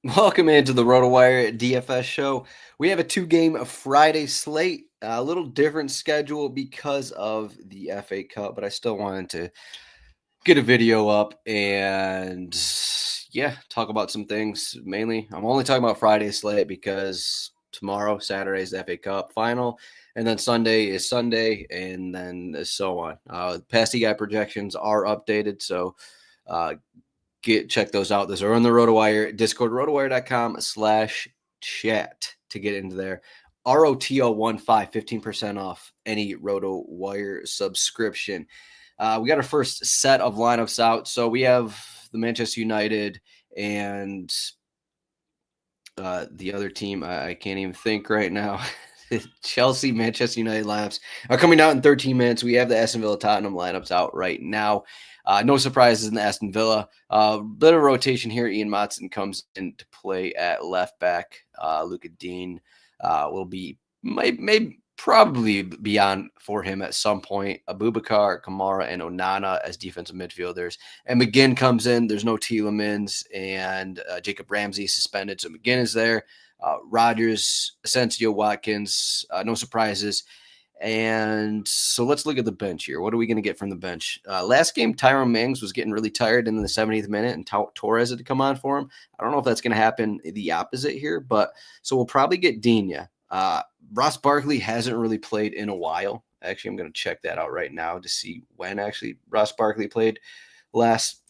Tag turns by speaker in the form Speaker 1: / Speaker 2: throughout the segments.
Speaker 1: Welcome into the RotoWire DFS show. We have a two-game Friday slate, a little different schedule because of the FA Cup, but I still wanted to get a video up and talk about some things. Mainly, I'm only talking about Friday slate because tomorrow, Saturday is the FA Cup final, and then Sunday is Sunday, and then so on. Pasty guy projections are updated, so uh, check those out. Those are on the RotoWire Discord, rotowire.com/chat to get into there. ROTO15, 15% off any RotoWire subscription. We got our first set of lineups out. So we have the Manchester United and the other team. I can't even think right now. Chelsea, Manchester United lineups are coming out in 13 minutes. We have the Aston Villa Tottenham lineups out right now. No surprises in the Aston Villa. Bit of rotation here. Ian Matson comes into play at left back. Luka Dean will be probably be on for him at some point. Abubakar, Kamara, and Onana as defensive midfielders. And McGinn comes in. There's no Tielemans, and Jacob Ramsey suspended, so McGinn is there. Rodgers, Asensio, Watkins, no surprises. And so let's look at the bench here. What are we going to get from the bench? Last game, Tyrone Mings was getting really tired in the 70th minute, and Torres had to come on for him. I don't know if that's going to happen the opposite here, but so we'll probably get Digne. Ross Barkley hasn't really played in a while. Actually, I'm going to check that out right now to see when actually Ross Barkley played last.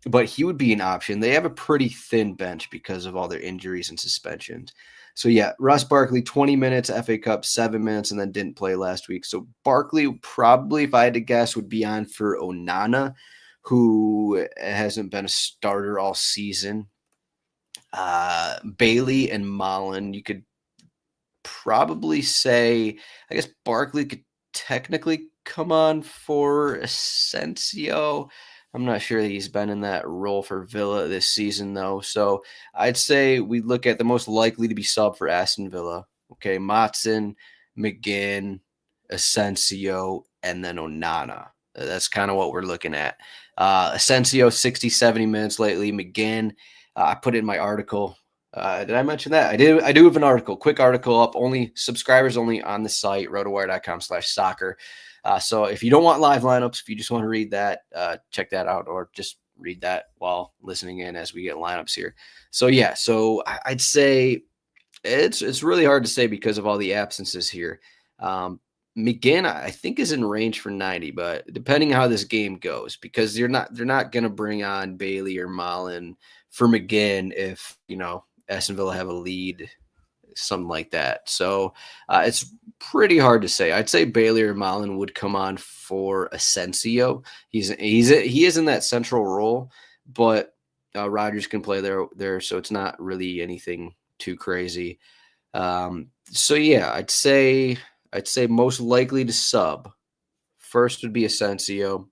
Speaker 1: But he would be an option. They have a pretty thin bench because of all their injuries and suspensions. So yeah, Ross Barkley, 20 minutes, FA Cup, 7 minutes, and then didn't play last week. So Barkley probably, if I had to guess, would be on for Onana, who hasn't been a starter all season. Bailey and Mullen, you could probably say, I guess Barkley could technically come on for Asensio. I'm not sure that he's been in that role for Villa this season, though. So I'd say we look at the most likely to be sub for Aston Villa. Okay, Matson, McGinn, Asensio, and then Onana. That's kind of what we're looking at. Asensio, 60, 70 minutes lately. McGinn, I put it in my article. Did I mention that? I did. I do have an article, quick article up, only subscribers only on the site, rotowire.com/soccer. So if you don't want live lineups, if you just want to read that, check that out, or just read that while listening in as we get lineups here. So yeah, so I'd say it's really hard to say because of all the absences here. McGinn, I think, is in range for 90, but depending on how this game goes, because they're not going to bring on Bailey or Mullen for McGinn if Aston Villa have a lead, something like that. So it's pretty hard to say. I'd say Bailey or Mullen would come on for Asensio. He is in that central role, but Rodgers can play there, so it's not really anything too crazy. So yeah, I'd say most likely to sub. First would be Asensio.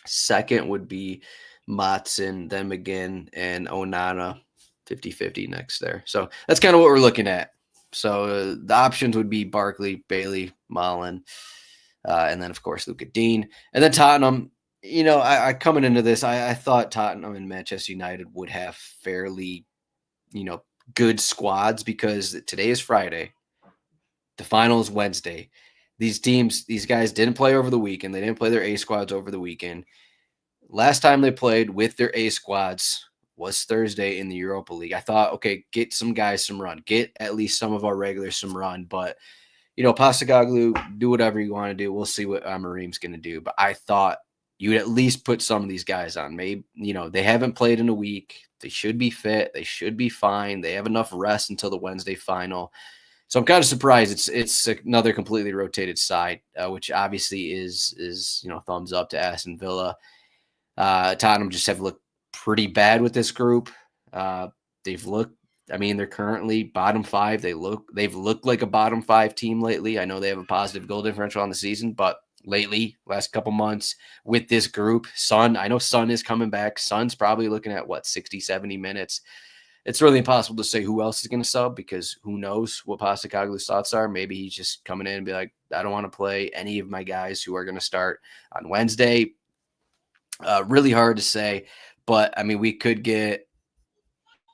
Speaker 1: Second would be Matson, then McGinn, and Onana. 50-50 next there. So that's kind of what we're looking at. So the options would be Barkley, Bailey, Mullen, and then, of course, Luka Dean. And then Tottenham, I coming into this, I thought Tottenham and Manchester United would have fairly, good squads because today is Friday. The final is Wednesday. These guys didn't play over the weekend. They didn't play their A squads over the weekend. Last time they played with their A squads was Thursday in the Europa League. I thought, okay, get some guys some run. Get at least some of our regulars some run. But, Postecoglou, do whatever you want to do. We'll see what Amorim's going to do. But I thought you would at least put some of these guys on. Maybe, they haven't played in a week. They should be fit. They should be fine. They have enough rest until the Wednesday final. So I'm kind of surprised it's another completely rotated side, which obviously is thumbs up to Aston Villa. Tottenham just have looked pretty bad with this group. They're currently bottom 5. They've looked like a bottom 5 team lately. I know they have a positive goal differential on the season, but lately, last couple months with this group, I know Son is coming back. Son's probably looking at 60, 70 minutes. It's really impossible to say who else is going to sub because who knows what Postecoglou's thoughts are. Maybe he's just coming in and be like, I don't want to play any of my guys who are going to start on Wednesday. Really hard to say, but we could get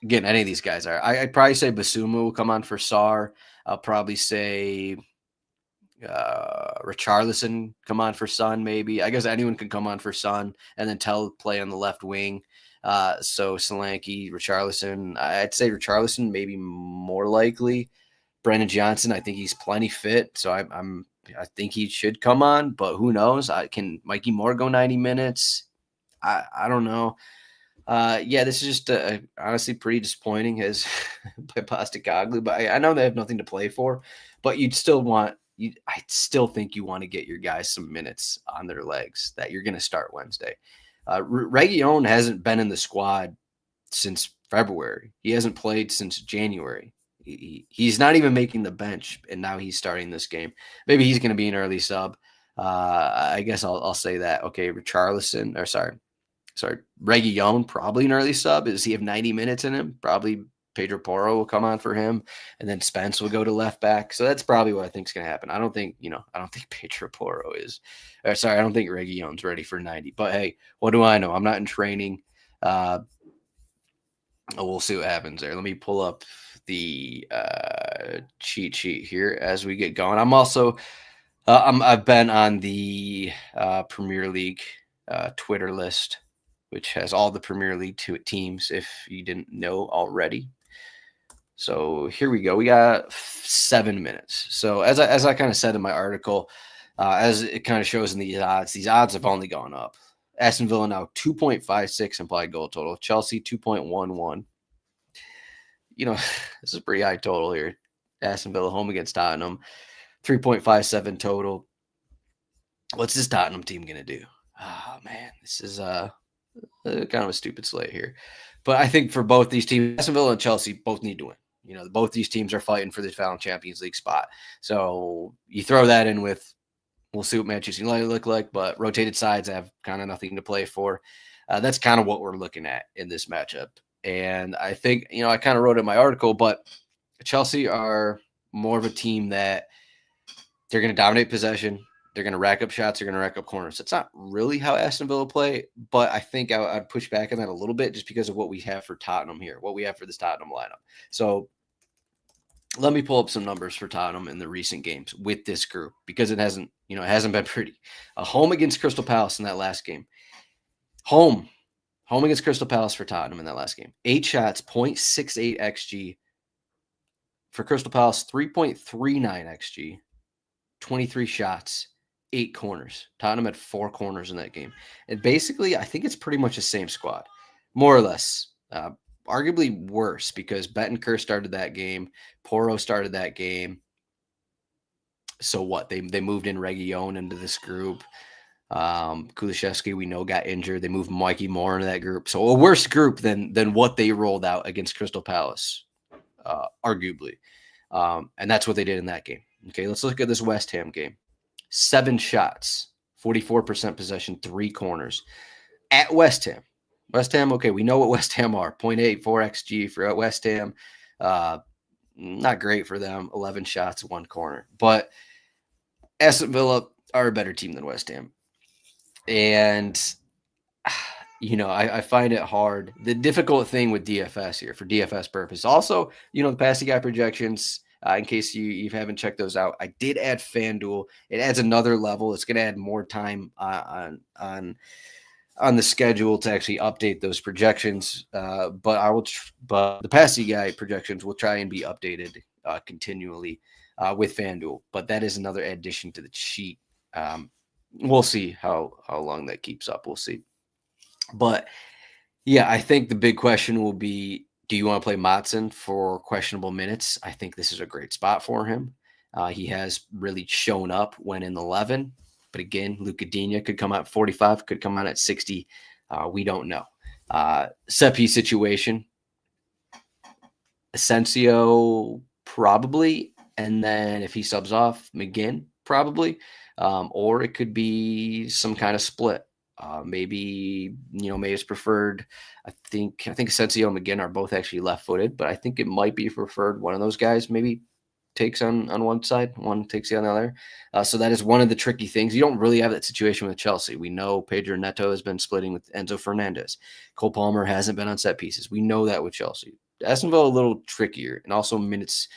Speaker 1: Again, any of these guys are. I'd probably say Basuma will come on for Sarr. I'll probably say Richarlison come on for Son, maybe. I guess anyone can come on for Son, and then Tell play on the left wing. So Solanke, Richarlison. I'd say Richarlison maybe more likely. Brennan Johnson, I think he's plenty fit, so I think he should come on, but who knows? Can Mikey Moore go 90 minutes? I don't know. Yeah, this is just honestly pretty disappointing as by Postecoglou, but I know they have nothing to play for, but I still think you want to get your guys some minutes on their legs that you're going to start Wednesday. Region hasn't been in the squad since February. He hasn't played since January. He's not even making the bench, and now he's starting this game. Maybe he's going to be an early sub. I guess I'll say that. Okay, Region, probably an early sub. Does he have 90 minutes in him? Probably Pedro Porro will come on for him, and then Spence will go to left back. So that's probably what I think is going to happen. I don't think Pedro Porro is. I don't think Region's ready for 90. But hey, what do I know? I'm not in training. We'll see what happens there. Let me pull up the cheat sheet here as we get going. I'm also I've been on the Premier League Twitter list, which has all the Premier League teams, if you didn't know already. So here we go. We got 7 minutes. So as I kind of said in my article, as it kind of shows in these odds have only gone up. Aston Villa now 2.56 implied goal total. Chelsea 2.11. This is a pretty high total here. Aston Villa home against Tottenham, 3.57 total. What's this Tottenham team going to do? Oh, man, this is kind of a stupid slate here. But I think for both these teams, Aston Villa and Chelsea both need to win. Both these teams are fighting for this final Champions League spot. So you throw that in with, we'll see what Manchester United look like, but rotated sides have kind of nothing to play for. That's kind of what we're looking at in this matchup. And I think, I kind of wrote in my article, but Chelsea are more of a team that they're going to dominate possession. They're going to rack up shots. They're going to rack up corners. That's not really how Aston Villa play, but I think I'd push back on that a little bit just because of what we have for Tottenham here, what we have for this Tottenham lineup. So let me pull up some numbers for Tottenham in the recent games with this group because it hasn't been pretty. A home against Crystal Palace in that last game. Home against Crystal Palace for Tottenham in that last game. 8 shots, 0.68 XG. For Crystal Palace, 3.39 XG. 23 shots, 8 corners. Tottenham had 4 corners in that game. And basically, I think it's pretty much the same squad, more or less. Arguably worse because Bentancur started that game. Porro started that game. So what? They moved in Region into this group. Kulusevski, we know, got injured. They moved Mikey Moore into that group. So a worse group than what they rolled out against Crystal Palace, arguably. And that's what they did in that game. Okay, let's look at this West Ham game. 7 shots, 44% possession, 3 corners. At West Ham. West Ham, okay, we know what West Ham are. 0.84 XG for West Ham. Not great for them. 11 shots, 1 corner. But Aston Villa are a better team than West Ham. And, I find it hard. The difficult thing with DFS here, for DFS purpose. Also, the passing guy projections, in case you haven't checked those out, I did add FanDuel. It adds another level. It's going to add more time on the schedule to actually update those projections. But the passing guy projections will try and be updated continually with FanDuel. But that is another addition to the sheet. We'll see how long that keeps up. We'll see. But yeah, I think the big question will be, do you want to play Maatsen for questionable minutes? I think this is a great spot for him. He has really shown up when in the 11. But again, Luca Digne could come out at 45, could come out at 60. We don't know. Set piece situation. Asensio, probably. And then if he subs off, McGinn, probably. Or it could be some kind of split. Maybe May's preferred. I think Asensio and McGinn are both actually left-footed, but I think it might be preferred one of those guys maybe takes on one side, one takes the other. So that is one of the tricky things. You don't really have that situation with Chelsea. We know Pedro Neto has been splitting with Enzo Fernandez. Cole Palmer hasn't been on set pieces. We know that with Chelsea. Aston Villa a little trickier, and also minutes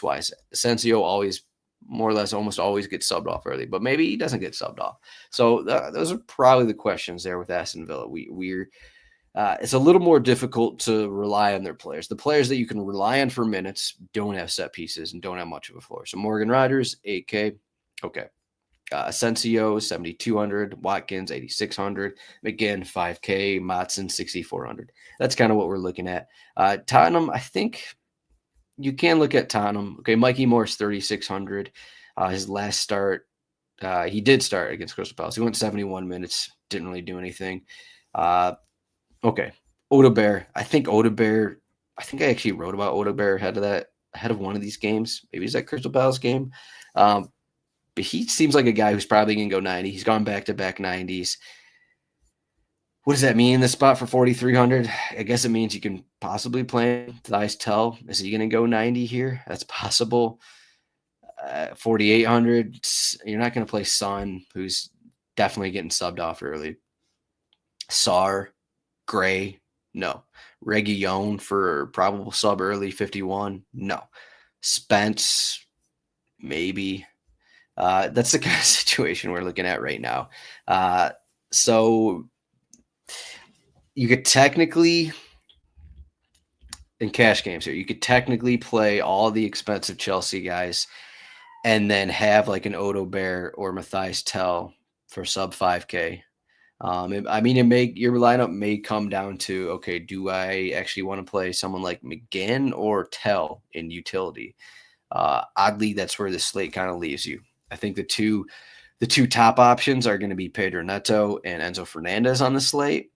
Speaker 1: wise. Asensio always more or less almost always gets subbed off early, but maybe he doesn't get subbed off. So those are probably the questions there with Aston Villa. We're it's a little more difficult to rely on their players. The players that you can rely on for minutes don't have set pieces and don't have much of a floor. So Morgan Rogers, 8K. Okay. Asensio, 7,200. Watkins, 8,600. McGinn, 5K. Matson, 6,400. That's kind of what we're looking at. Tottenham, I think you can look at Tottenham. Okay, Mikey Morris, 3,600. His last start, he did start against Crystal Palace. He went 71 minutes, didn't really do anything. Okay, Odebear. I think I actually wrote about Odebear ahead of one of these games. Maybe it's that Crystal Palace game. But he seems like a guy who's probably going to go 90. He's gone back-to-back 90s. What does that mean in the spot for 4,300? I guess it means you can possibly play Thies Tell. Is he going to go 90 here? That's possible. 4,800. You're not going to play Son, who's definitely getting subbed off early. Sar, Gray, no. Reguilon for probable sub early, 51, no. Spence, maybe. That's the kind of situation we're looking at right now. So you could technically, in cash games here, you could technically play all the expensive Chelsea guys and then have like an Odo Bear or Matthias Tell for sub 5K. Your lineup may come down to, okay, do I actually want to play someone like McGinn or Tell in utility? Oddly, that's where the slate kind of leaves you. I think the two top options are going to be Pedro Neto and Enzo Fernandez on the slate.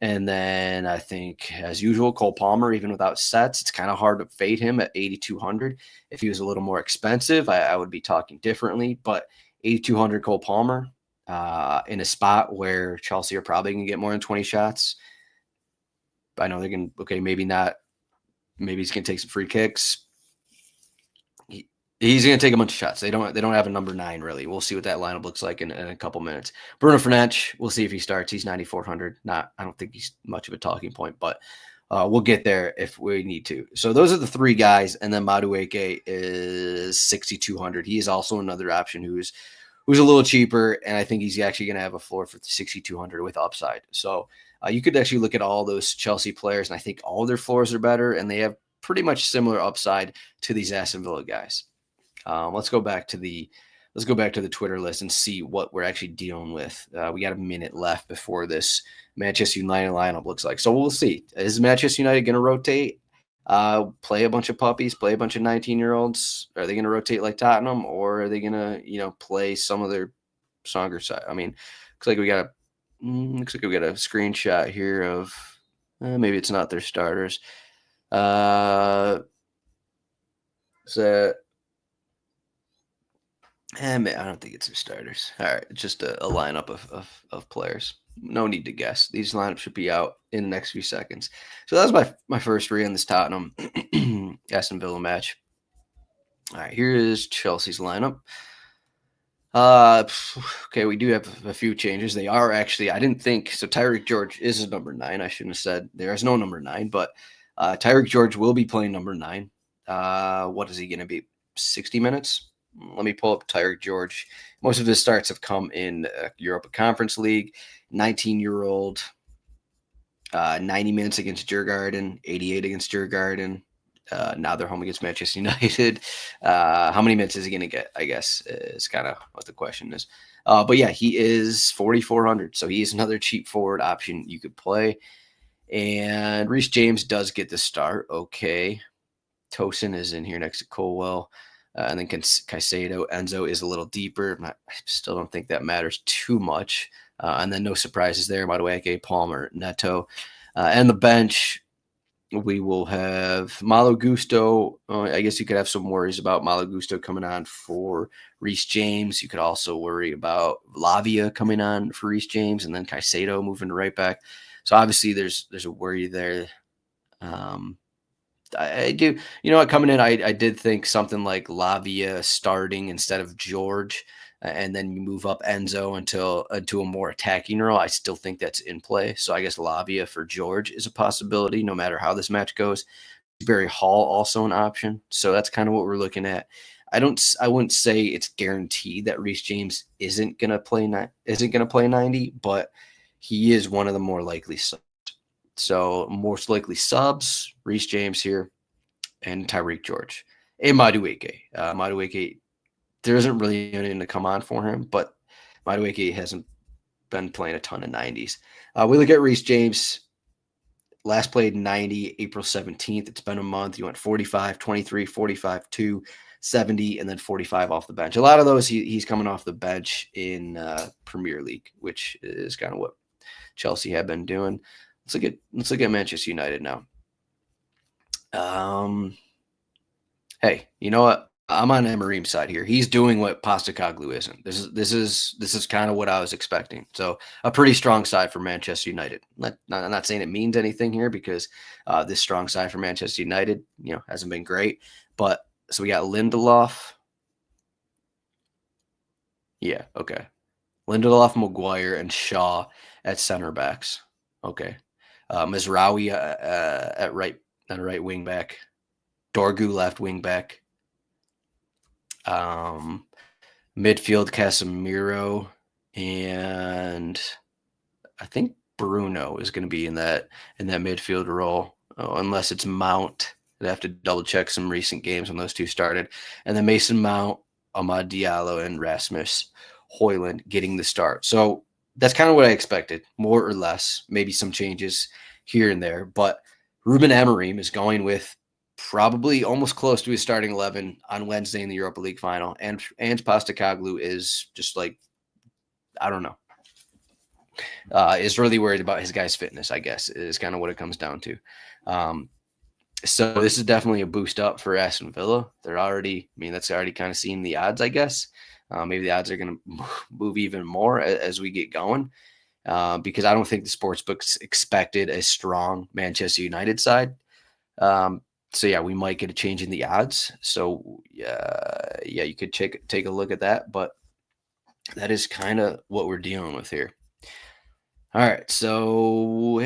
Speaker 1: And then I think, as usual, Cole Palmer, even without sets, it's kind of hard to fade him at 8,200. If he was a little more expensive, I would be talking differently. But 8,200 Cole Palmer in a spot where Chelsea are probably going to get more than 20 shots. I know they're going to, okay, maybe not. Maybe he's going to take some free kicks. He's going to take a bunch of shots. They don't have a number 9 really. We'll see what that lineup looks like in a couple minutes. Bruno Fernandes, we'll see if he starts. He's 9,400. I don't think he's much of a talking point, but we'll get there if we need to. So those are the 3 guys, and then Madueke is 6,200. He is also another option who's a little cheaper, and I think he's actually going to have a floor for 6,200 with upside. So you could actually look at all those Chelsea players, and I think all their floors are better, and they have pretty much similar upside to these Aston Villa guys. Let's go back to the Twitter list and see what we're actually dealing with. We got a minute left before this Manchester United lineup looks like. So we'll see. Is Manchester United going to rotate? Play a bunch of puppies, play a bunch of 19-year-olds? Are they going to rotate like Tottenham, or are they going to, play some of their stronger side? I mean, looks like we got a screenshot here of maybe it's not their starters. I don't think it's their starters. All right, it's just a lineup of players. No need to guess. These lineups should be out in the next few seconds. So that was my first read on this Tottenham Aston Villa match. All right, here is Chelsea's lineup. Okay, we do have a few changes. They are actually, I didn't think, so Tyreek George is a number 9. I shouldn't have said there is no number 9, but Tyreek George will be playing number 9. What is he going to be? 60 minutes? Let me pull up Tyreek George. Most of his starts have come in Europa Conference League. 19-year-old, 90 minutes against Djurgården, 88 against Djurgården. Now they're home against Manchester United. How many minutes is he going to get, I guess, is kind of what the question is. But yeah, he is 4,400. So he is another cheap forward option you could play. And Reece James does get the start. Okay. Tosin is in here next to Colwell. And then Caicedo. Enzo is a little deeper. I still don't think that matters too much. And then no surprises there. Madueke, Palmer, Neto. And the bench, we will have Malo Gusto. I guess you could have some worries about Malo Gusto coming on for Reece James. You could also worry about Lavia coming on for Reece James, and then Caicedo moving to right back. So obviously there's a worry there. I do, coming in, I did think something like Lavia starting instead of George, and then you move up Enzo into a more attacking role. I still think that's in play. So I guess Lavia for George is a possibility, no matter how this match goes. Barry Hall also an option. So that's kind of what we're looking at. I wouldn't say it's guaranteed that Reece James isn't gonna play 90, but he is one of the more likely subs. So most likely subs, Reece James here, and Tyreek George. And Madueke. Madueke, there isn't really anything to come on for him, but Madueke hasn't been playing a ton of 90s. We look at Reece James. Last played 90, April 17th. It's been a month. You went 45, 23, 45, 2, 70, and then 45 off the bench. A lot of those he's coming off the bench in Premier League, which is kind of what Chelsea have been doing. Let's look at Manchester United now. Hey, you know what? I'm on Emery's side here. He's doing what Postecoglou isn't. This is kind of what I was expecting. So a pretty strong side for Manchester United. I'm not saying it means anything here because this strong side for Manchester United, hasn't been great. But so we got Lindelof. Yeah, okay. Lindelof, Maguire, and Shaw at center backs. Okay. Mizraoui at right wing back. Dorgu left wing back. Midfield Casemiro, and I think Bruno is going to be in that midfield role, unless it's Mount. I'd have to double check some recent games when those two started. And then Mason Mount, Amad Diallo, and Rasmus Højlund getting the start. So that's kind of what I expected, more or less, maybe some changes here and there. But Ruben Amorim is going with probably almost close to his starting 11 on Wednesday in the Europa League final. And Postecoglou is just like, I don't know, is really worried about his guy's fitness, I guess, is kind of what it comes down to. So this is definitely a boost up for Aston Villa. That's already kind of seeing the odds, I guess. Maybe the odds are going to move even more as we get going, because I don't think the sportsbooks expected a strong Manchester United side. So yeah, we might get a change in the odds. So yeah, you could take a look at that, but that is kind of what we're dealing with here. All right, so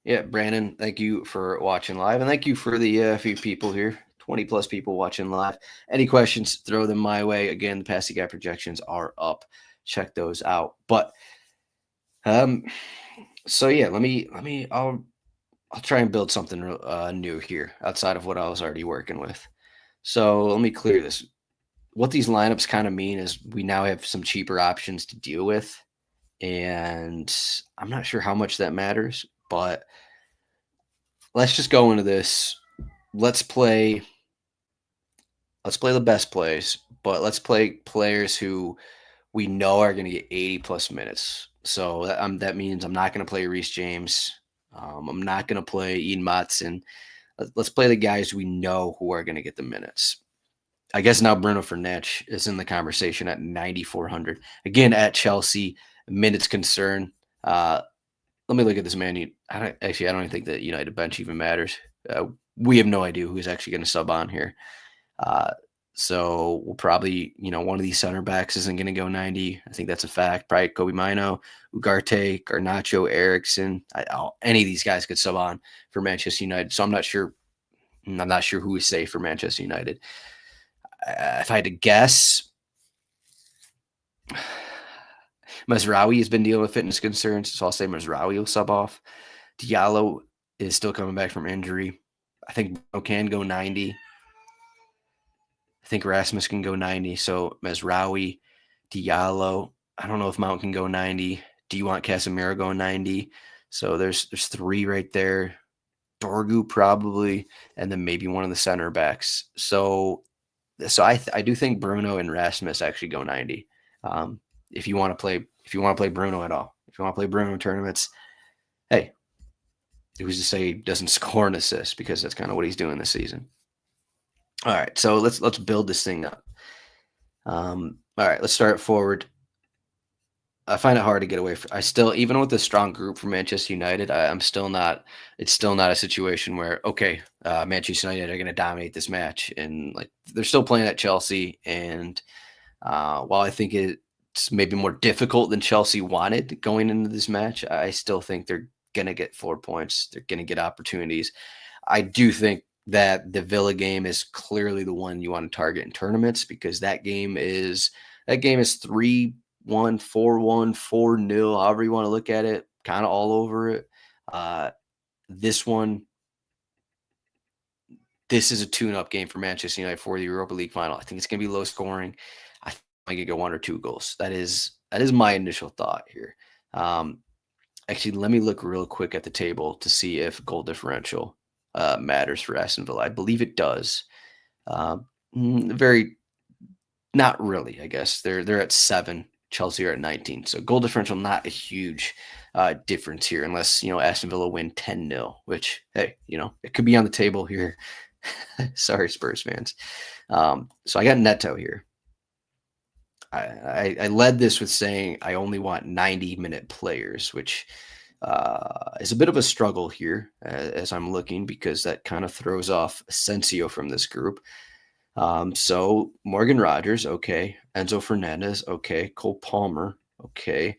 Speaker 1: yeah, Brandon, thank you for watching live, and thank you for the few people here, 20 plus people watching live. Any questions, throw them my way. Again, the Passy Guy projections are up. Check those out. But so yeah, I'll try and build something new here outside of what I was already working with. So let me clear this. What these lineups kind of mean is we now have some cheaper options to deal with. And I'm not sure how much that matters, but let's just go into this. Let's play the best plays, but let's play players who we know are going to get 80 plus minutes. So that means I'm not going to play Reece James. I'm not going to play Ian Matson. Let's play the guys we know who are going to get the minutes. I guess now Bruno Fernandes is in the conversation at 9,400. Again, at Chelsea, minutes concern. Let me look at this man. I don't even think that United bench even matters. We have no idea who's actually going to sub on here. So we'll probably, one of these center backs isn't going to go 90. I think that's a fact. Probably Kobe Mino, Ugarte, Garnacho, Eriksson. Any of these guys could sub on for Manchester United. So I'm not sure who is safe for Manchester United. If I had to guess, Mizraoui has been dealing with fitness concerns, so I'll say Mizraoui will sub off. Diallo is still coming back from injury. I think Bruno can go 90. I think Rasmus can go 90. So Mizraoui, Diallo. I don't know if Mount can go 90. Do you want Casemiro going 90? So there's three right there. Dorgu probably, and then maybe one of the center backs. So I do think Bruno and Rasmus actually go 90. If you want to play Bruno at all, if you want to play Bruno in tournaments, hey, who's to say he doesn't score an assist, because that's kind of what he's doing this season. All right, so let's build this thing up. All right, let's start forward. I find it hard to get away from. Even with a strong group for Manchester United, it's still not a situation where, okay, Manchester United are going to dominate this match. And like, they're still playing at Chelsea. And while I think it's maybe more difficult than Chelsea wanted going into this match, I still think they're going to get 4 points. They're going to get opportunities. I do think that the Villa game is clearly the one you want to target in tournaments, because that game is 3-1, 4-1, 4-0, however you want to look at it, kind of all over it. This one, this is a tune-up game for Manchester United for the Europa League final. I think it's going to be low scoring. I think I could go 1 or 2 goals. That is my initial thought here. Actually, let me look real quick at the table to see if goal differential matters for Aston Villa. I believe it does. Very, not really, I guess. They're at 7. Chelsea are at 19. So goal differential, not a huge difference here, unless, Aston Villa win 10-0, which, hey, it could be on the table here. Sorry, Spurs fans. So I got Neto here. I led this with saying I only want 90-minute players, which is a bit of a struggle here as I'm looking, because that kind of throws off Asensio from this group. So Morgan Rogers, okay. Enzo Fernandez, okay. Cole Palmer, okay.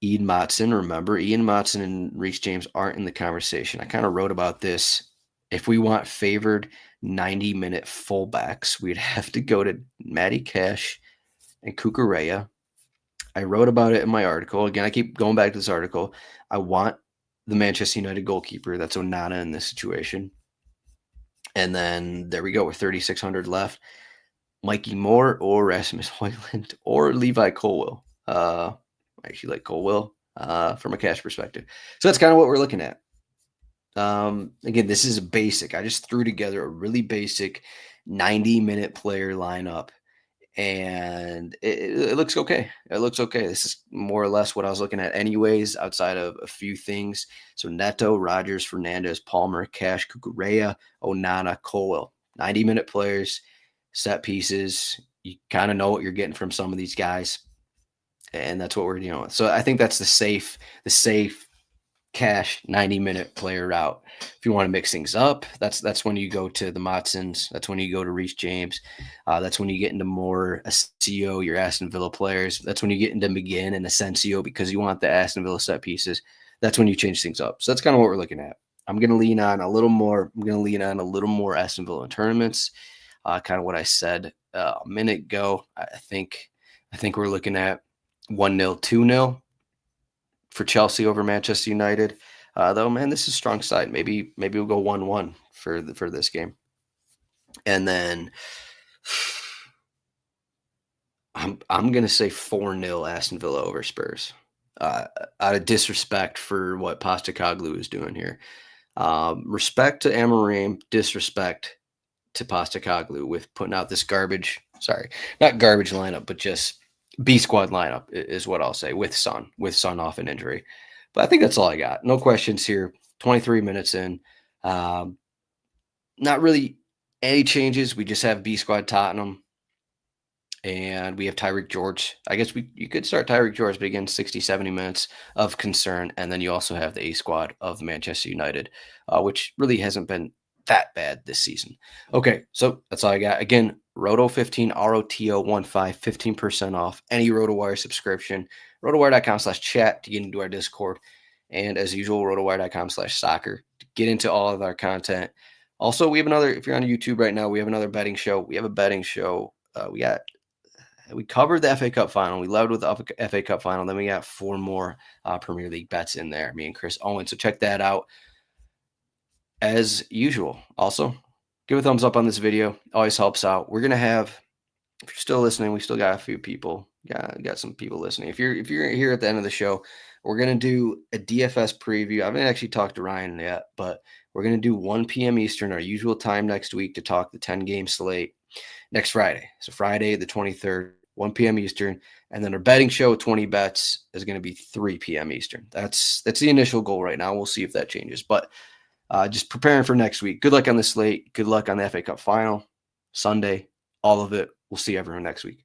Speaker 1: Ian Maatsen, remember, Ian Maatsen and Reece James aren't in the conversation. I kind of wrote about this. If we want favored 90-minute fullbacks, we'd have to go to Matty Cash and Cucurella. I wrote about it in my article. Again, I keep going back to this article. I want the Manchester United goalkeeper. That's Onana in this situation. And then there we go with 3,600 left. Mikey Moore or Rasmus Højlund or Levi Colwill. I actually like Colwill from a cash perspective. So that's kind of what we're looking at. Again, this is a basic. I just threw together a really basic 90-minute player lineup, and it looks okay. It looks okay. This is more or less what I was looking at anyways, outside of a few things. So Neto, Rogers, Fernandez, Palmer, Cash, Cucurella, Onana, Colwill. 90-minute players, set pieces. You kind of know what you're getting from some of these guys, and that's what we're dealing with. So I think that's the safe cash 90-minute player route. If you want to mix things up, that's when you go to the Matsens. That's when you go to Reece James. That's when you get into more Asensio, your Aston Villa players. That's when you get into McGinn and Asensio, because you want the Aston Villa set pieces. That's when you change things up. So that's kind of what we're looking at. I'm going to lean on a little more. I'm going to lean on a little more Aston Villa in tournaments. Kind of what I said a minute ago. I think we're looking at 1-0, 2-0. For Chelsea over Manchester United. Though, man, this is a strong side. Maybe we'll go 1-1 for this game. And then I'm going to say 4-0 Aston Villa over Spurs. Out of disrespect for what Postecoglou is doing here. Respect to Amorim, disrespect to Postecoglou with putting out this garbage. Sorry, not garbage lineup, but just B squad lineup is what I'll say, with Son off an injury. But I think that's all I got. No questions here. 23 minutes in. Not really any changes. We just have B squad Tottenham, and we have Tyreek George. I guess you could start Tyreek George, but again, 60, 70 minutes of concern. And then you also have the A squad of Manchester United, which really hasn't been that bad this season. Okay, so that's all I got. Again, Roto15, ROTO15, 15% off any RotoWire subscription. RotoWire.com/chat to get into our Discord. And as usual, RotoWire.com/soccer to get into all of our content. Also, we have another, if you're on YouTube right now, we have another betting show. We have a betting show. We covered the FA Cup final. We led with the FA Cup final. Then we got 4 more Premier League bets in there, me and Chris Owen. So check that out. As usual, also, give a thumbs up on this video. Always helps out. We're going to have, if you're still listening, we still got a few people. Got some people listening. If you're here at the end of the show, we're going to do a DFS preview. I haven't actually talked to Ryan yet, but we're going to do 1 p.m. Eastern, our usual time next week, to talk the 10-game slate next Friday. So Friday, the 23rd, 1 p.m. Eastern. And then our betting show with 20 bets is going to be 3 p.m. Eastern. That's the initial goal right now. We'll see if that changes. But just preparing for next week. Good luck on the slate. Good luck on the FA Cup final, Sunday, all of it. We'll see everyone next week.